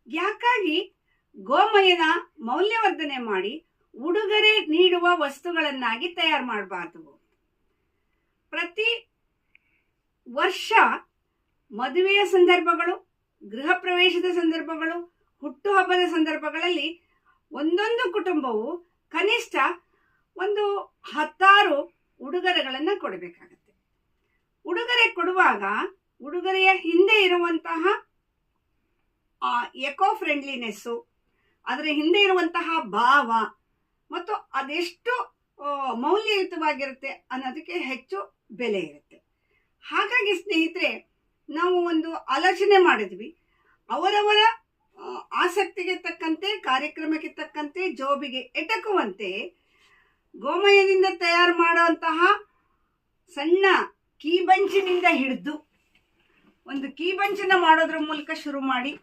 ಯಾಕಾಗಿ ಗೋಮಯನ ಮೌಲ್ಯವರ್ಧನೆ ಮಾಡಿ ಉಡುಗೊರೆ ನೀಡುವ ವಸ್ತುಗಳನ್ನಾಗಿ ತಯಾರು ಮಾಡಬಾರ್ದು? ಪ್ರತಿ ವರ್ಷ ಮದುವೆಯ ಸಂದರ್ಭಗಳು, ಗೃಹ ಪ್ರವೇಶದ ಸಂದರ್ಭಗಳು, ಹುಟ್ಟುಹಬ್ಬದ ಸಂದರ್ಭಗಳಲ್ಲಿ ಒಂದೊಂದು ಕುಟುಂಬವು ಕನಿಷ್ಠ ಒಂದು 10 ಉಡುಗೊರೆಗಳನ್ನು ಕೊಡಬೇಕಾಗತ್ತೆ. ಉಡುಗೊರೆ ಕೊಡುವಾಗ ಉಡುಗೊರೆಯ ಹಿಂದೆ ಇರುವಂತಹ ಎಕೋ ಫ್ರೆಂಡ್ಲಿನೆಸ್ಸು, ಅದರ ಹಿಂದೆ ಇರುವಂತಹ ಭಾವ ಮತ್ತು ಅದೆಷ್ಟು ಮೌಲ್ಯಯುತವಾಗಿರುತ್ತೆ ಅನ್ನೋದಕ್ಕೆ ಹೆಚ್ಚು ಬೆಲೆ ಇರುತ್ತೆ. ಹಾಗಾಗಿ ಸ್ನೇಹಿತರೆ, ನಾವು ಒಂದು ಆಲೋಚನೆ ಮಾಡಿದ್ವಿ, ಅವರವರ ಆಸಕ್ತಿಗೆ ತಕ್ಕಂತೆ, ಕಾರ್ಯಕ್ರಮಕ್ಕೆ ತಕ್ಕಂತೆ, ಜೋಬಿಗೆ ಎಟಕುವಂತೆ ಗೋಮಯದಿಂದ ತಯಾರು ಮಾಡುವಂತಹ ಸಣ್ಣ ಕೀಬಂಚಿನಿಂದ ಹಿಡಿದು ಒಂದು ಕೀಬಂಚನ್ನ ಮಾಡೋದ್ರ ಮೂಲಕ ಶುರು ಮಾಡಿ